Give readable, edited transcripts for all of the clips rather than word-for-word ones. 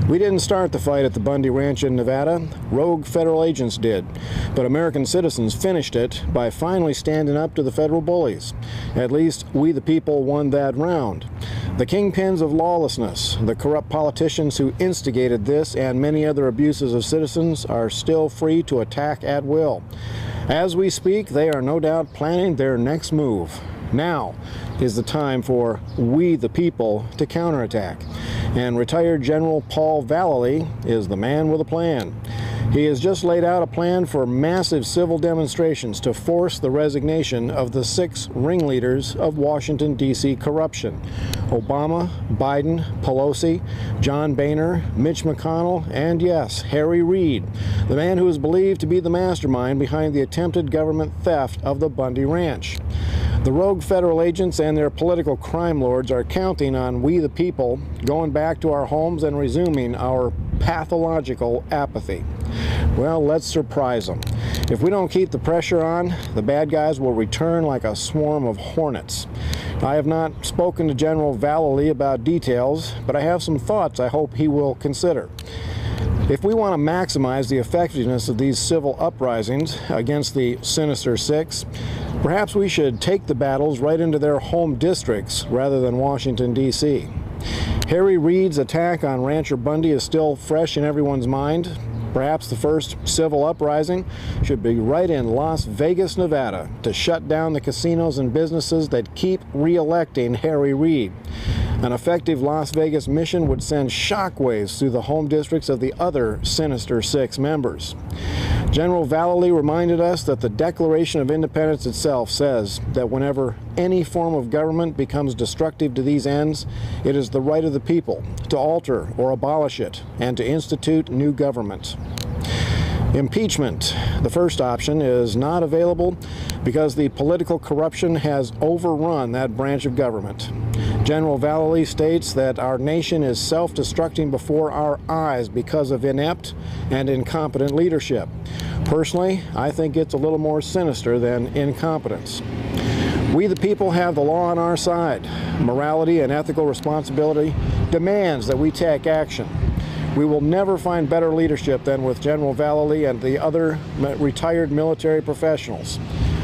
We didn't start the fight at the Bundy Ranch in Nevada. Rogue federal agents did. But American citizens finished it by finally standing up to the federal bullies. At least we the people won that round. The kingpins of lawlessness, the corrupt politicians who instigated this and many other abuses of citizens, are still free to attack at will. As we speak, they are no doubt planning their next move. Now is the time for we the people to counterattack. And retired General Paul Vallely is the man with a plan. He has just laid out a plan for massive civil demonstrations to force the resignation of the 6 ringleaders of Washington, D.C. corruption: Obama, Biden, Pelosi, John Boehner, Mitch McConnell, and yes, Harry Reid, the man who is believed to be the mastermind behind the attempted government theft of the Bundy Ranch. The rogue federal agents and their political crime lords are counting on we the people going back to our homes and resuming our pathological apathy. Well, let's surprise them. If we don't keep the pressure on, the bad guys will return like a swarm of hornets. I have not spoken to General Vallely about details, but I have some thoughts I hope he will consider. If we want to maximize the effectiveness of these civil uprisings against the Sinister Six, perhaps we should take the battles right into their home districts rather than Washington, D.C. Harry Reid's attack on Rancher Bundy is still fresh in everyone's mind. Perhaps the first civil uprising should be right in Las Vegas, Nevada, to shut down the casinos and businesses that keep re-electing Harry Reid. An effective Las Vegas mission would send shockwaves through the home districts of the other Sinister Six members. General Vallely reminded us that the Declaration of Independence itself says that whenever any form of government becomes destructive to these ends, it is the right of the people to alter or abolish it and to institute new government. Impeachment, the first option, is not available because the political corruption has overrun that branch of government. General Vallely states that our nation is self-destructing before our eyes because of inept and incompetent leadership. Personally, I think it's a little more sinister than incompetence. We the people have the law on our side. Morality and ethical responsibility demands that we take action. We will never find better leadership than with General Vallely and the other retired military professionals.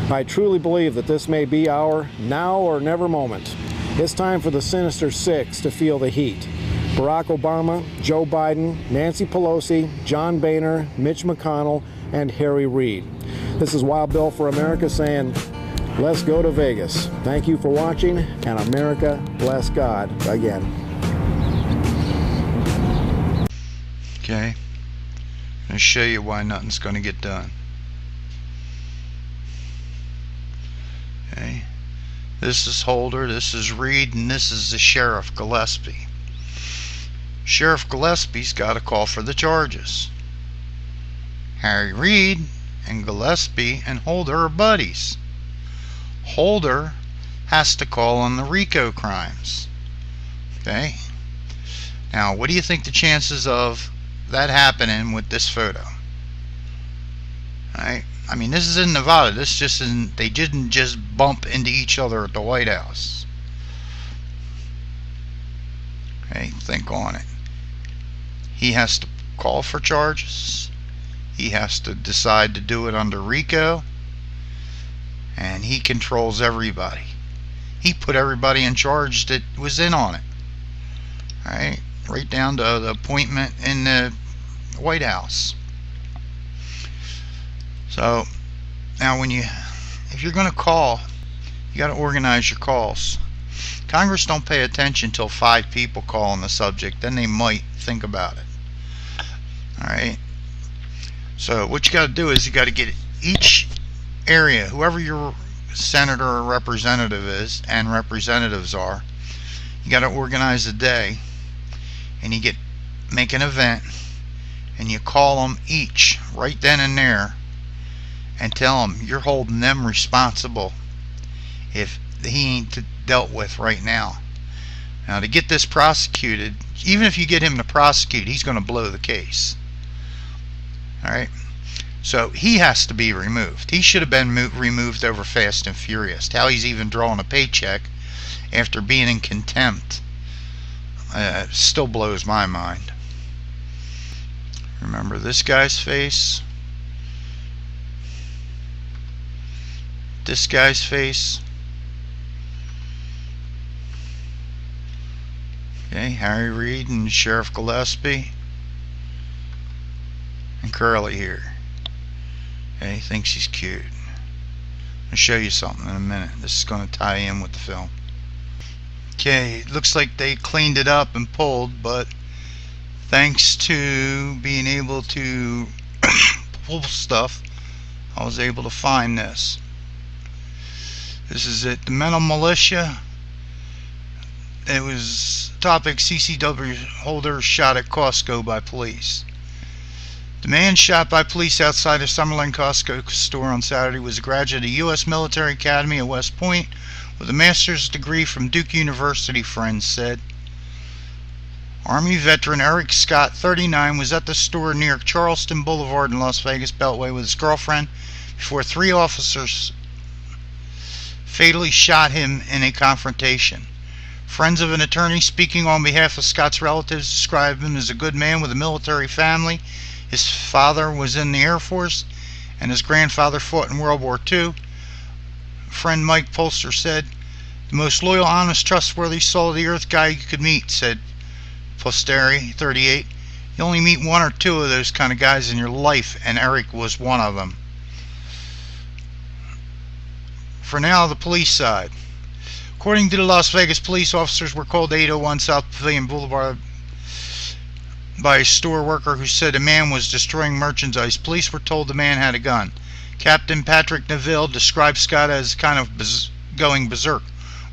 I truly believe that this may be our now or never moment. It's time for the Sinister Six to feel the heat. Barack Obama, Joe Biden, Nancy Pelosi, John Boehner, Mitch McConnell, and Harry Reid. This is Wild Bill for America saying, let's go to Vegas. Thank you for watching, and America bless God again. Okay, I'm going to show you why nothing's going to get done. Okay, this is Holder, this is Reid, and this is the Sheriff Gillespie. Sheriff Gillespie's got to call for the charges. Harry Reid and Gillespie and Holder are buddies. Holder has to call on the RICO crimes. Okay, now what do you think the chances of that happening with this photo? Right? I mean, this is in Nevada. This just isn't, they didn't just bump into each other at the White House. Okay, think on it. He has to call for charges. He has to decide to do it under RICO, and he controls everybody. He put everybody in charge that was in on it. Right? Right down to the appointment in the White House. So now if you're going to call, you got to organize your calls. Congress don't pay attention till 5 people call on the subject, then they might think about it. Alright, so what you got to do is you got to get each area, whoever your senator or representative is and representatives are, you got to organize a day, and you make an event, and you call them each right then and there and tell them you're holding them responsible if he ain't dealt with right now. Now, to get this prosecuted, even if you get him to prosecute, he's going to blow the case. Alright, so he has to be removed. He should have been removed over Fast and Furious. How he's even drawing a paycheck after being in contempt still blows my mind. Remember this guy's face? This guy's face? Okay, Harry Reid and Sheriff Gillespie. And Curly here. Okay, thinks he's cute. I'll show you something in a minute. This is going to tie in with the film. Okay, it looks like they cleaned it up and pulled, but thanks to being able to pull stuff, I was able to find this. This is it. The mental militia. It was topic: CCW holder shot at Costco by police. The man shot by police outside a Summerlin Costco store on Saturday was a graduate of the U.S. Military Academy at West Point with a master's degree from Duke University, friends said. Army veteran Eric Scott, 39, was at the store near Charleston Boulevard in Las Vegas Beltway with his girlfriend before 3 officers fatally shot him in a confrontation. Friends of an attorney speaking on behalf of Scott's relatives described him as a good man with a military family. His father was in the Air Force and his grandfather fought in World War II. Friend Mike Polster said, "The most loyal, honest, trustworthy, soul-of-the-earth guy you could meet," said Posteri, 38. "You only meet 1 or 2 of those kind of guys in your life, and Eric was one of them." For now, the police side. According to the Las Vegas police, officers were called to 801 South Pavilion Boulevard by a store worker who said a man was destroying merchandise. Police were told the man had a gun. Captain Patrick Neville described Scott as kind of going berserk.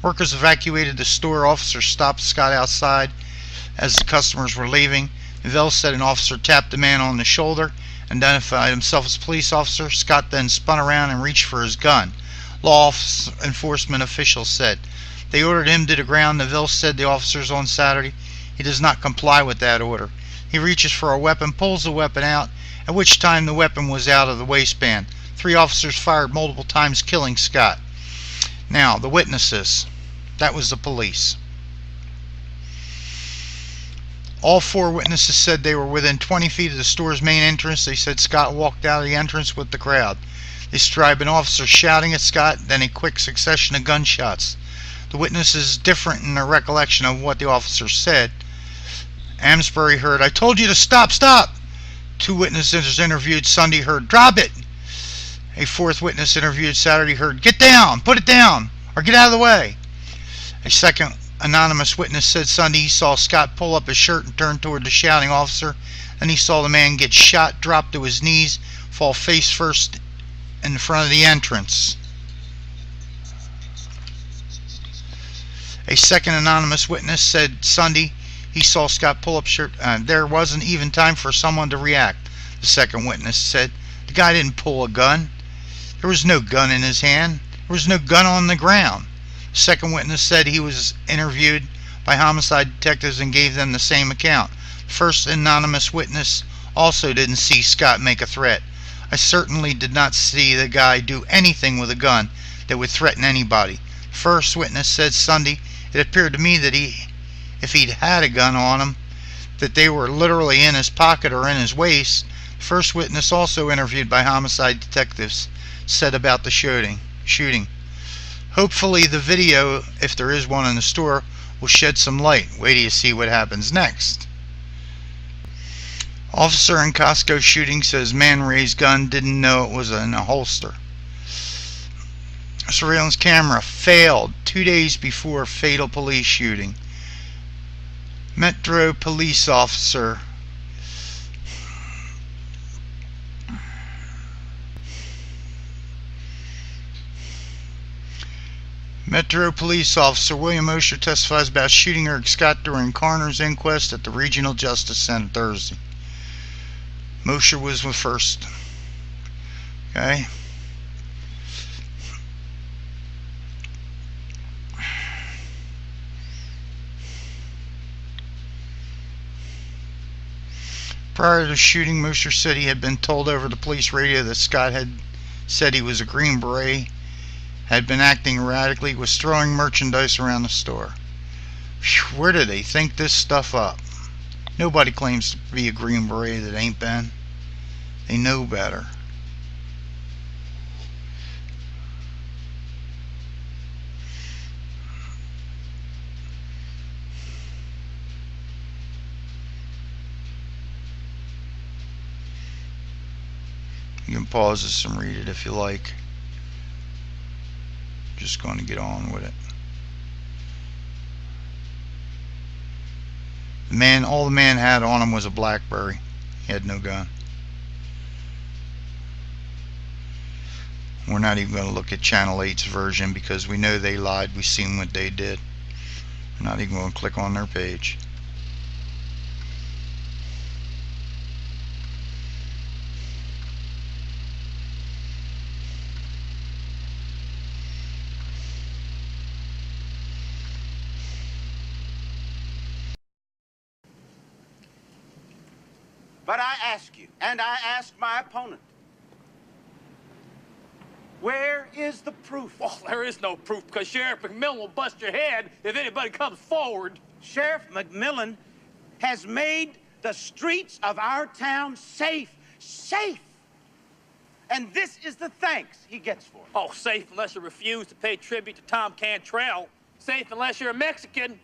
Workers evacuated the store. Officers stopped Scott outside as the customers were leaving. Neville said an officer tapped the man on the shoulder, identified himself as a police officer. Scott then spun around and reached for his gun. Law enforcement officials said they ordered him to the ground. Neville said the officers on Saturday he does not comply with that order. He reaches for a weapon, pulls the weapon out, at which time the weapon was out of the waistband. 3 officers fired multiple times, killing Scott. Now, the witnesses. That was the police. All 4 witnesses said they were within 20 feet of the store's main entrance. They said Scott walked out of the entrance with the crowd. They described an officer shouting at Scott, then a quick succession of gunshots. The witnesses different in their recollection of what the officers said. Amsbury heard, "I told you to stop, stop." 2 witnesses interviewed Sunday heard, "Drop it." A 4th witness interviewed Saturday heard, "Get down, put it down, or get out of the way." A second anonymous witness said Sunday he saw Scott pull up his shirt and turn toward the shouting officer. Then he saw the man get shot, drop to his knees, fall face first in front of the entrance. A second anonymous witness said Sunday he saw Scott pull up shirt. There wasn't even time for someone to react. The second witness said the guy didn't pull a gun. There was no gun in his hand. There was no gun on the ground. The second witness said he was interviewed by homicide detectives and gave them the same account. The first anonymous witness also didn't see Scott make a threat. "I certainly did not see the guy do anything with a gun that would threaten anybody." The first witness said Sunday it appeared to me that if he'd had a gun on him, that they were literally in his pocket or in his waist. The first witness, also interviewed by homicide detectives, said about the shooting. Hopefully the video, if there is one in the store, will shed some light. Wait till you see what happens next. Officer in Costco shooting says man raised gun, didn't know it was in a holster. Surveillance camera failed 2 days before fatal police shooting. Metro police officer William Osher testifies about shooting Eric Scott during coroner's inquest at the Regional Justice Center Thursday. Mosher was the first. Okay. Prior to the shooting, Mosher said he had been told over the police radio that Scott had said he was a Green Beret, had been acting erratically, was throwing merchandise around the store. Where do they think this stuff up? Nobody claims to be a Green Beret that ain't been. They know better. You can pause this and read it if you like. Just going to get on with it. All the man had on him was a BlackBerry. He had no gun. We're not even going to look at Channel 8's version because we know they lied. We've seen what they did. We're not even going to click on their page. But I ask you, and I ask my opponent, where is the proof? Well, there is no proof because Sheriff McMillan will bust your head if anybody comes forward. Sheriff McMillan has made the streets of our town safe. Safe! And this is the thanks he gets for it. Oh, safe unless you refuse to pay tribute to Tom Cantrell. Safe unless you're a Mexican.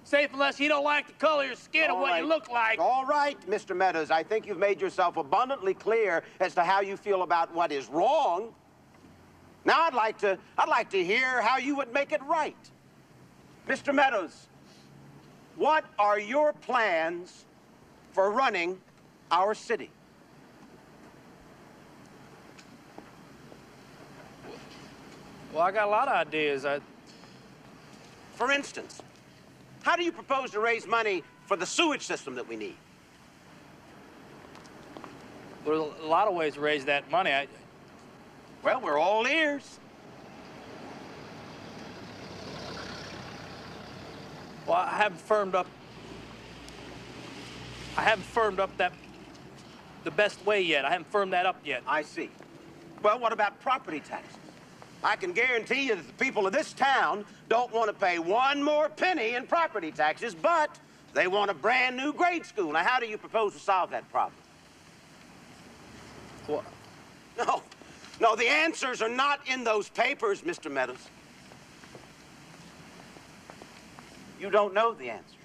Safe unless you don't like the color of your skin or what you look like. All right, Mr. Meadows, I think you've made yourself abundantly clear as to how you feel about what is wrong. Now I'd like to hear how you would make it right. Mr. Meadows, what are your plans for running our city? Well, I got a lot of ideas. For instance, how do you propose to raise money for the sewage system that we need? There's a lot of ways to raise that money. Well, we're all ears. Well, I haven't firmed up that the best way yet. I haven't firmed that up yet. I see. Well, what about property taxes? I can guarantee you that the people of this town don't want to pay one more penny in property taxes, but they want a brand new grade school. Now, how do you propose to solve that problem? What? No, the answers are not in those papers, Mr. Meadows. You don't know the answers.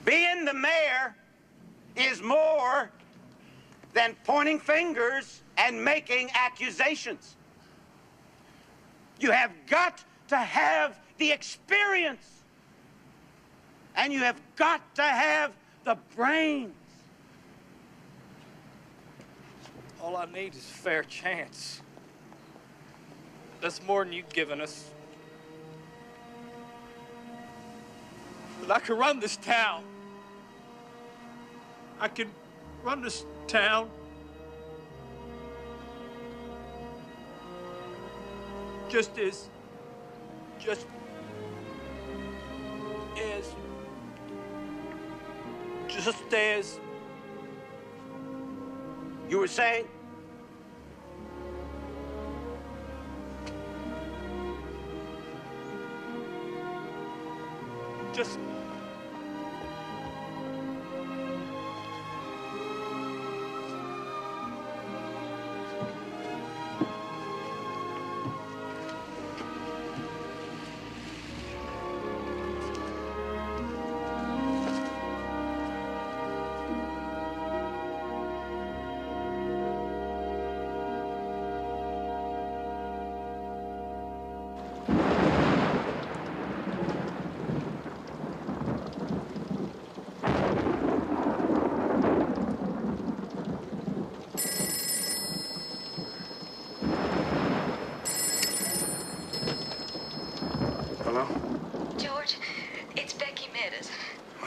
Being the mayor is more than pointing fingers and making accusations. You have got to have the experience. And you have got to have the brains. All I need is a fair chance. That's more than you've given us. But I can run this town. I can run this town. Just as You were saying? just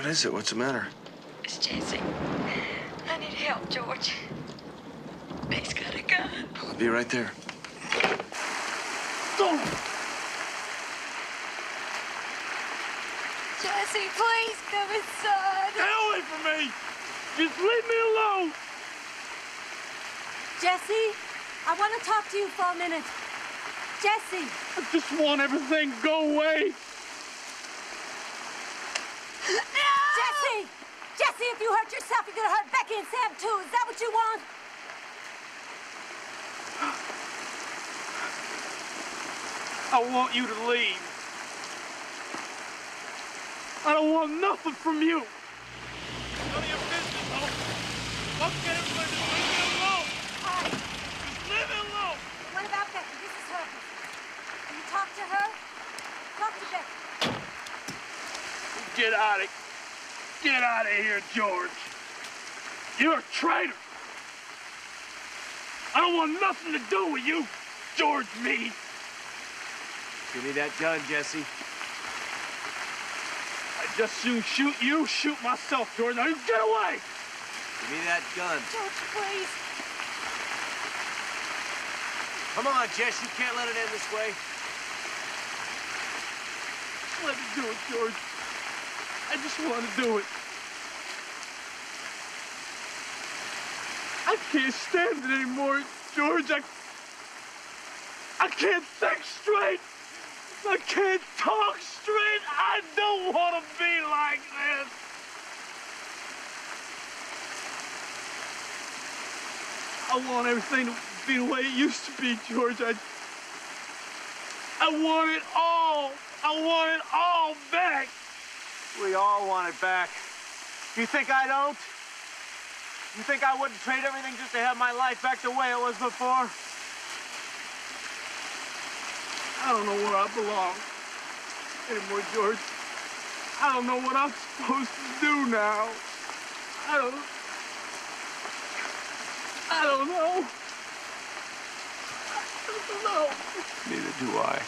What is it? What's the matter? It's Jesse. I need help, George. He's got a gun. I'll be right there. Jesse, please come inside. Get away from me! Just leave me alone! Jesse, I want to talk to you for a minute. Jesse! I just want everything to go away. Jesse! Jesse, if you hurt yourself, you're gonna hurt Becky and Sam too. Is that what you want? I want you to leave. I don't want nothing from you. None of your business, Hope. Fuck everybody, just leave me alone. All right. Just leave me alone. What about Becky? This is her business. Can you talk to her? Talk to Becky. Get out of here, George. You're a traitor. I don't want nothing to do with you, George Meade. Give me that gun, Jesse. I'd just soon shoot you, shoot myself, George. Now you get away. Give me that gun. George, please. Come on, Jess, you can't let it end this way. Let me do it, George. I just want to do it. I can't stand it anymore, George. I can't think straight. I can't talk straight. I don't want to be like this. I want everything to be the way it used to be, George. I want it all. I want it all back. We all want it back. You think I don't? You think I wouldn't trade everything just to have my life back the way it was before? I don't know where I belong anymore, George. I don't know what I'm supposed to do now. I don't know. I don't know. Neither do I.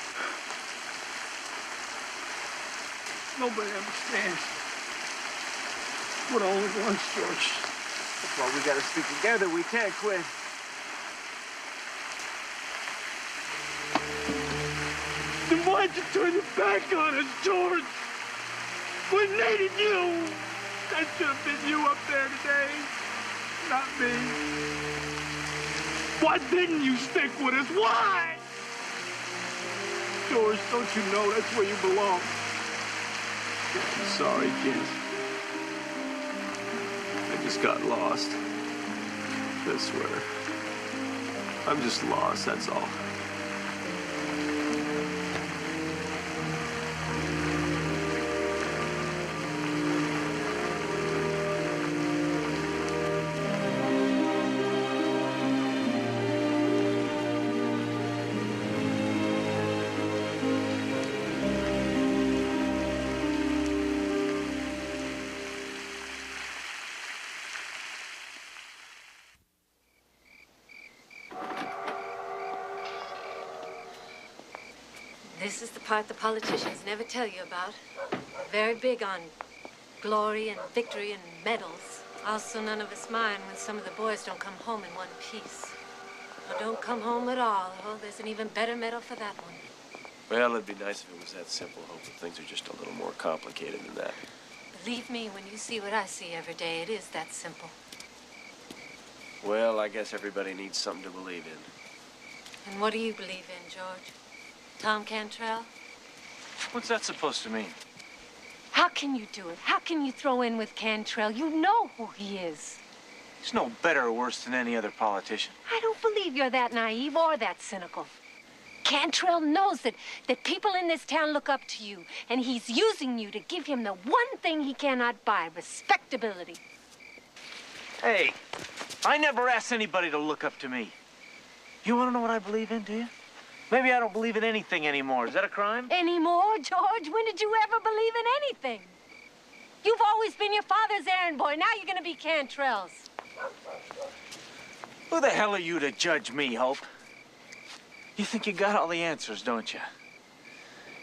Nobody understands. We're the only ones, George. That's why we gotta stick together. We can't quit. Then why'd you turn your back on us, George? We needed you. That should have been you up there today, not me. Why didn't you stick with us? Why? George, don't you know that's where you belong? I'm sorry, Jess. I just got lost. I swear. I'm just lost, that's all. This is the part the politicians never tell you about. Very big on glory and victory and medals. Also, none of us mind when some of the boys don't come home in one piece. Or don't come home at all. Oh, there's an even better medal for that one. Well, it'd be nice if it was that simple, Hope, but things are just a little more complicated than that. Believe me, when you see what I see every day, it is that simple. Well, I guess everybody needs something to believe in. And what do you believe in, George? Tom Cantrell? What's that supposed to mean? How can you do it? How can you throw in with Cantrell? You know who he is. He's no better or worse than any other politician. I don't believe you're that naive or that cynical. Cantrell knows that people in this town look up to you, and he's using you to give him the one thing he cannot buy, respectability. Hey, I never asked anybody to look up to me. You want to know what I believe in, do you? Maybe I don't believe in anything anymore. Is that a crime? Anymore, George? When did you ever believe in anything? You've always been your father's errand boy. Now you're going to be Cantrell's. Who the hell are you to judge me, Hope? You think you got all the answers, don't you?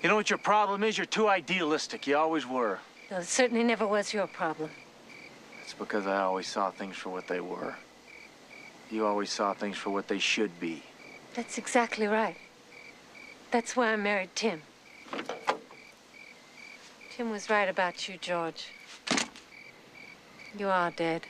You know what your problem is? You're too idealistic. You always were. No, it certainly never was your problem. It's because I always saw things for what they were. You always saw things for what they should be. That's exactly right. That's why I married Tim. Tim was right about you, George. You are dead.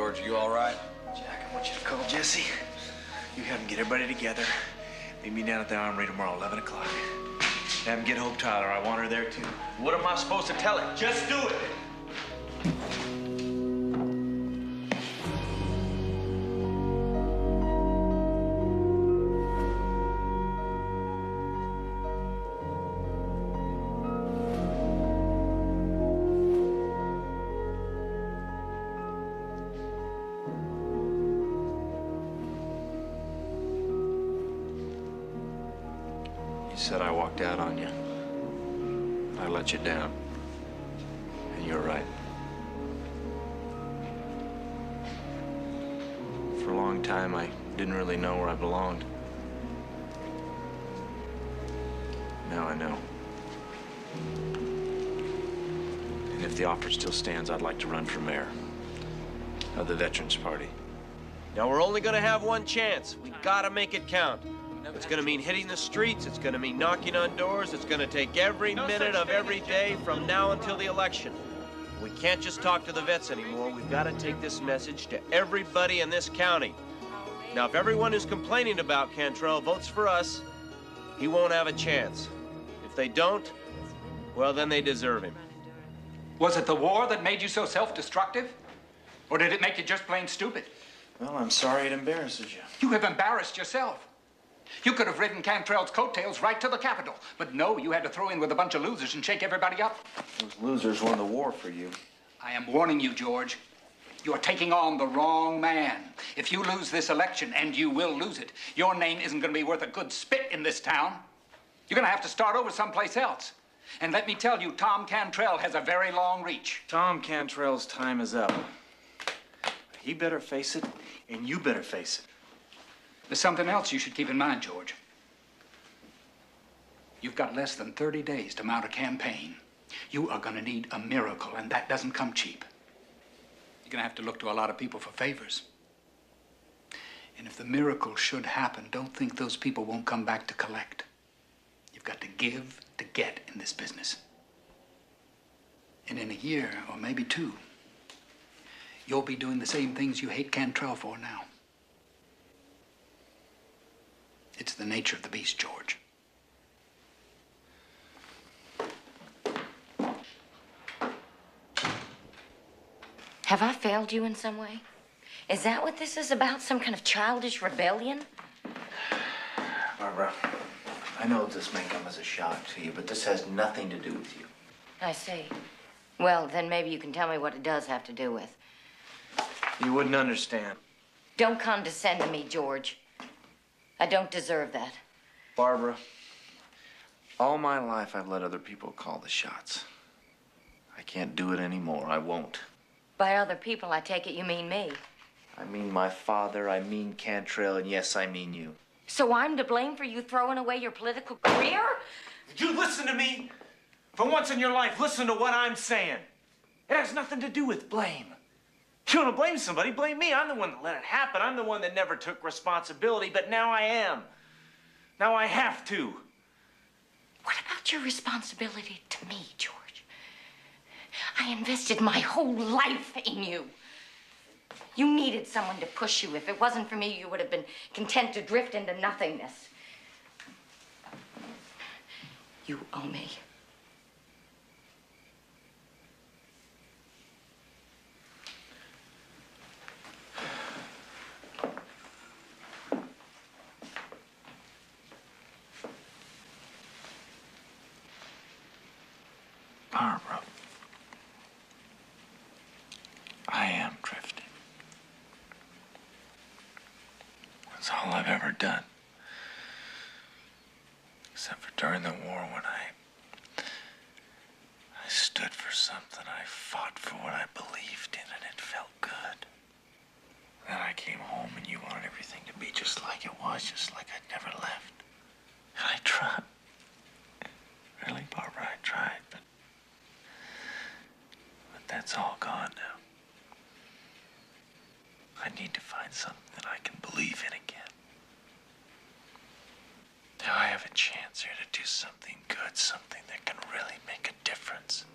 George, you all right? Jack, I want you to call Jesse. You have him get everybody together. Meet me down at the Armory tomorrow, 11 o'clock. Have him get Hope Tyler. I want her there, too. What am I supposed to tell him? Just do it! You said I walked out on you. I let you down. And you're right. For a long time, I didn't really know where I belonged. Now I know. And if the offer still stands, I'd like to run for mayor of the Veterans Party. Now, we're only gonna have one chance. We gotta make it count. It's gonna mean hitting the streets, it's gonna mean knocking on doors, it's gonna take every minute of every day from now until the election. We can't just talk to the vets anymore. We've gotta take this message to everybody in this county. Now, if everyone who's complaining about Cantrell votes for us, he won't have a chance. If they don't, well, then they deserve him. Was it the war that made you so self-destructive? Or did it make you just plain stupid? Well, I'm sorry it embarrasses you. You have embarrassed yourself. You could have ridden Cantrell's coattails right to the Capitol. But no, you had to throw in with a bunch of losers and shake everybody up. Those losers won the war for you. I am warning you, George. You're taking on the wrong man. If you lose this election, and you will lose it, your name isn't going to be worth a good spit in this town. You're going to have to start over someplace else. And let me tell you, Tom Cantrell has a very long reach. Tom Cantrell's time is up. He better face it, and you better face it. There's something else you should keep in mind, George. You've got less than 30 days to mount a campaign. You are going to need a miracle, and that doesn't come cheap. You're going to have to look to a lot of people for favors. And if the miracle should happen, don't think those people won't come back to collect. You've got to give to get in this business. And in a year, or maybe two, you'll be doing the same things you hate Cantrell for now. It's the nature of the beast, George. Have I failed you in some way? Is that what this is about? Some kind of childish rebellion? Barbara, I know this may come as a shock to you, but this has nothing to do with you. I see. Well, then maybe you can tell me what it does have to do with. You wouldn't understand. Don't condescend to me, George. I don't deserve that. Barbara, all my life I've let other people call the shots. I can't do it anymore. I won't. By other people, I take it you mean me. I mean my father, I mean Cantrell, and yes, I mean you. So I'm to blame for you throwing away your political career? You listen to me. For once in your life, listen to what I'm saying. It has nothing to do with blame. If you want to blame somebody, blame me. I'm the one that let it happen. I'm the one that never took responsibility, but now I am. Now I have to. What about your responsibility to me, George? I invested my whole life in you. You needed someone to push you. If it wasn't for me, you would have been content to drift into nothingness. You owe me. Barbara, I am drifting. That's all I've ever done. Except for during the war when I stood for something. I fought for what I believed in, and it felt good. Then I came home and you wanted everything to be just like it was, just like I'd never left. And I tried. Really, Barbara, I tried, but that's all gone now. I need to find something that I can believe in again. Now I have a chance here to do something good, something that can really make a difference.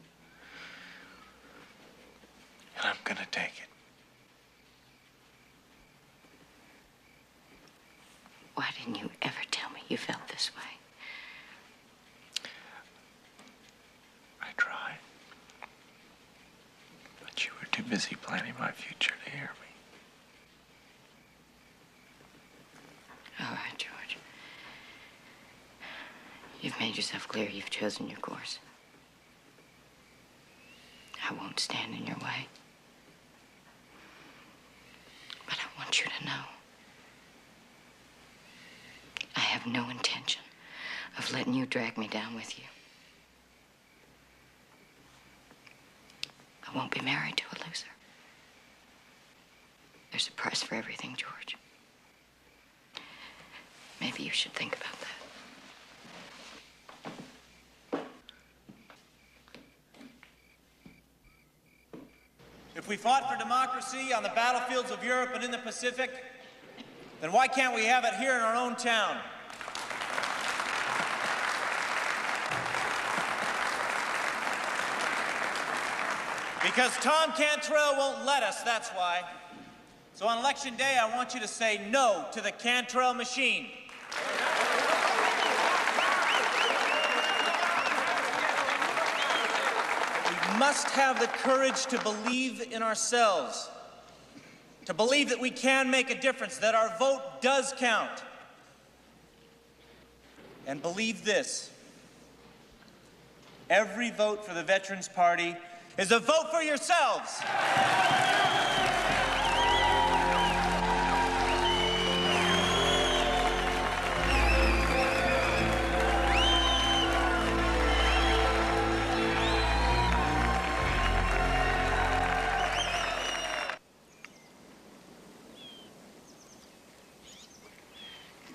And I'm gonna take it. Why didn't you ever tell me you felt this way? I tried. But you were too busy planning my future to hear me. All right, George. You've made yourself clear. You've chosen your course. I won't stand in your way. But I want you to know I have no intention of letting you drag me down with you. I won't be married to a loser. There's a price for everything, George. Maybe you should think about that. If we fought for democracy on the battlefields of Europe and in the Pacific, then why can't we have it here in our own town? Because Tom Cantrell won't let us, that's why. So on Election Day, I want you to say no to the Cantrell machine. We must have the courage to believe in ourselves, to believe that we can make a difference, that our vote does count. And believe this: every vote for the Veterans Party is a vote for yourselves.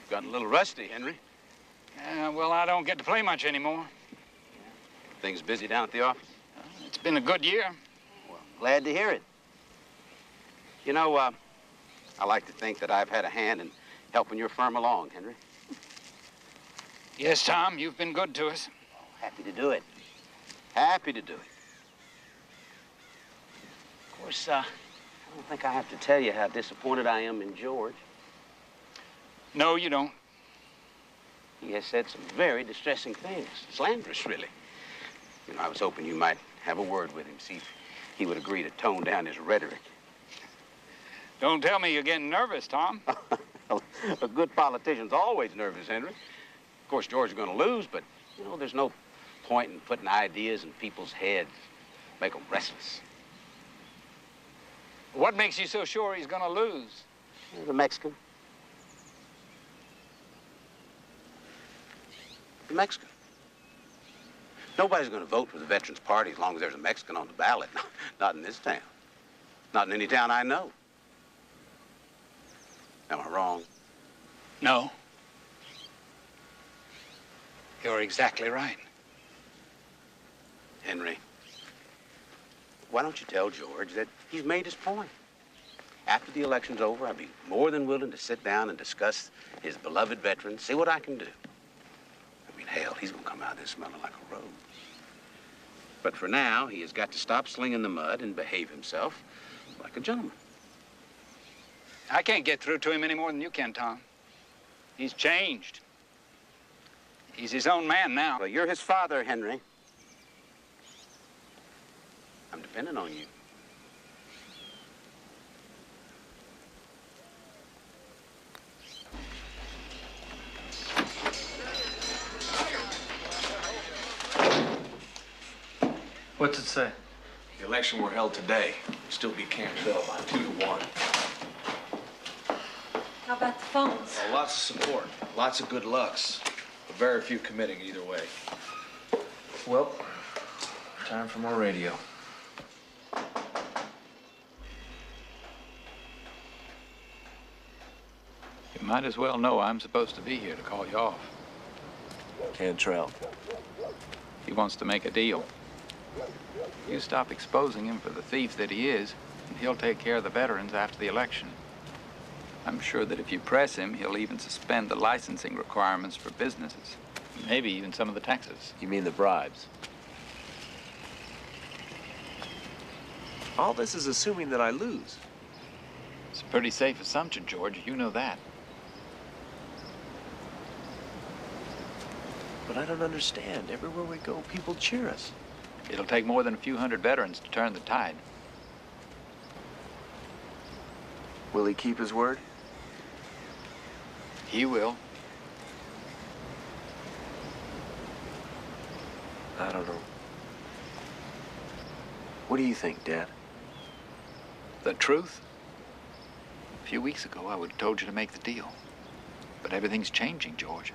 Got a little rusty, Henry. Well, I don't get to play much anymore. Things busy down at the office? It's been a good year. Well, glad to hear it. You know, I like to think that I've had a hand in helping your firm along, Henry. Yes, Tom, you've been good to us. Oh, happy to do it. Happy to do it. Of course, I don't think I have to tell you how disappointed I am in George. No, you don't. He has said some very distressing things. Slanderous, really. You know, I was hoping you might have a word with him, see if he would agree to tone down his rhetoric. Don't tell me you're getting nervous, Tom. A good politician's always nervous, Henry. Of course, George is going to lose, but, you know, there's no point in putting ideas in people's heads, make them restless. What makes you so sure he's going to lose? The Mexican. The Mexican. Nobody's going to vote for the Veterans Party as long as there's a Mexican on the ballot. Not in this town. Not in any town I know. Am I wrong? No. You're exactly right. Henry, why don't you tell George that he's made his point? After the election's over, I'd be more than willing to sit down and discuss his beloved veterans, see what I can do. I mean, hell, he's going to come out of this smelling like a rose. But for now, he has got to stop slinging the mud and behave himself like a gentleman. I can't get through to him any more than you can, Tom. He's changed. He's his own man now. Well, you're his father, Henry. I'm depending on you. What's it say? The election were held today. Still beat Cantrell by 2-1. How about the phones? Lots of support, lots of good lucks, but very few committing either way. Well, time for more radio. You might as well know I'm supposed to be here to call you off. Cantrell. He wants to make a deal. You stop exposing him for the thief that he is, and he'll take care of the veterans after the election. I'm sure that if you press him, he'll even suspend the licensing requirements for businesses. Maybe even some of the taxes. You mean the bribes? All this is assuming that I lose. It's a pretty safe assumption, George. You know that. But I don't understand. Everywhere we go, people cheer us. It'll take more than a few hundred veterans to turn the tide. Will he keep his word? He will. I don't know. What do you think, Dad? The truth? A few weeks ago, I would have told you to make the deal. But everything's changing, George.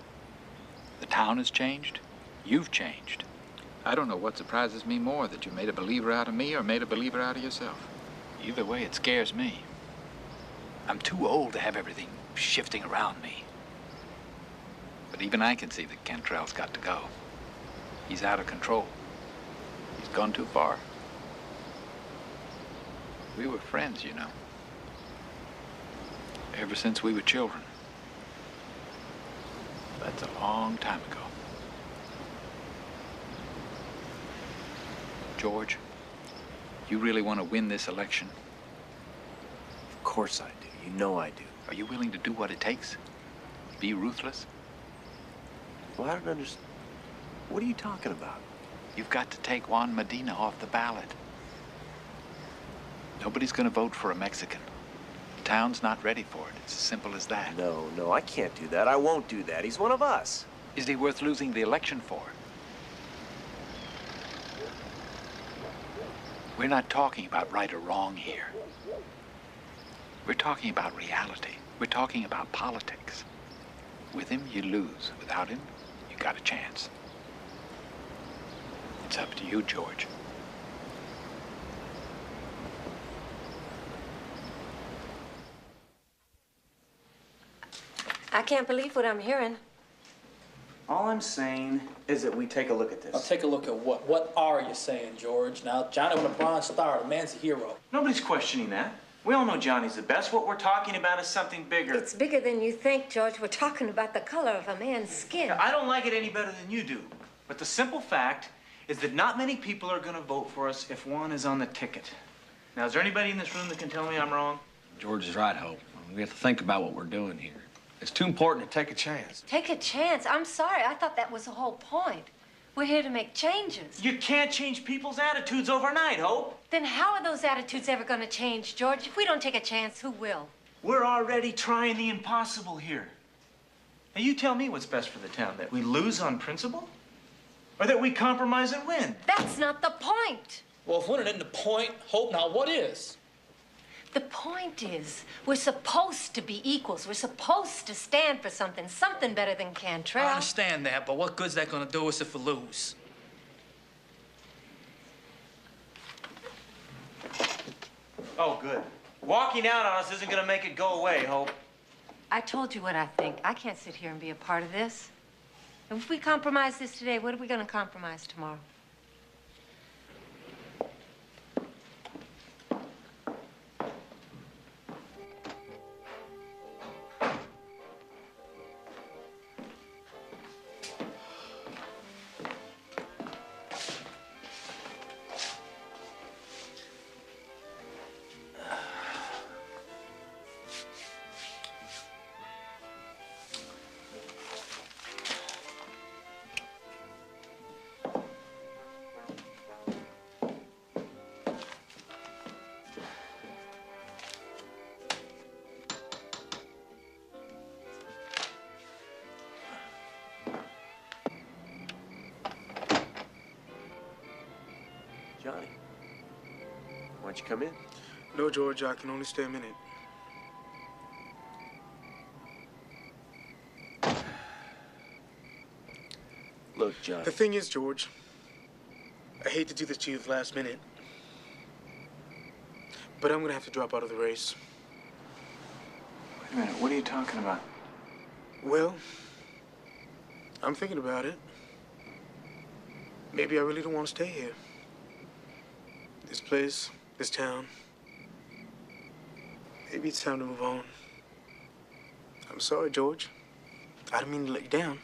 The town has changed. You've changed. I don't know what surprises me more, that you made a believer out of me or made a believer out of yourself. Either way, it scares me. I'm too old to have everything shifting around me. But even I can see that Cantrell's got to go. He's out of control. He's gone too far. We were friends, you know. Ever since we were children. That's a long time ago. George, you really want to win this election? Of course I do. You know I do. Are you willing to do what it takes? Be ruthless? Well, I don't understand. What are you talking about? You've got to take Juan Medina off the ballot. Nobody's going to vote for a Mexican. The town's not ready for it. It's as simple as that. No, I can't do that. I won't do that. He's one of us. Is he worth losing the election for? We're not talking about right or wrong here. We're talking about reality. We're talking about politics. With him, you lose. Without him, you got a chance. It's up to you, George. I can't believe what I'm hearing. All I'm saying is that we take a look at this. I'll take a look at what? What are you saying, George? Now, Johnny won a Bronze Star. The man's a hero. Nobody's questioning that. We all know Johnny's the best. What we're talking about is something bigger. It's bigger than you think, George. We're talking about the color of a man's skin. I don't like it any better than you do. But the simple fact is that not many people are going to vote for us if Juan is on the ticket. Now, is there anybody in this room that can tell me I'm wrong? George is right, Hope. We have to think about what we're doing here. It's too important to take a chance. Take a chance? I'm sorry. I thought that was the whole point. We're here to make changes. You can't change people's attitudes overnight, Hope. Then how are those attitudes ever going to change, George? If we don't take a chance, who will? We're already trying the impossible here. Now, you tell me what's best for the town, that we lose on principle? Or that we compromise and win? That's not the point. Well, if winning isn't the point, Hope, now what is? The point is, we're supposed to be equals. We're supposed to stand for something better than Cantrell. I understand that, but what good's that gonna do us if we lose? Oh, good. Walking out on us isn't gonna make it go away, Hope. I told you what I think. I can't sit here and be a part of this. If we compromise this today, what are we gonna compromise tomorrow? Johnny, why don't you come in? No, George, I can only stay a minute. Look, Johnny. The thing is, George, I hate to do this to you at the last minute, but I'm gonna have to drop out of the race. Wait a minute, what are you talking about? Well, I'm thinking about it. Maybe I really don't want to stay here. This place, this town. Maybe it's time to move on. I'm sorry, George. I didn't mean to let you down.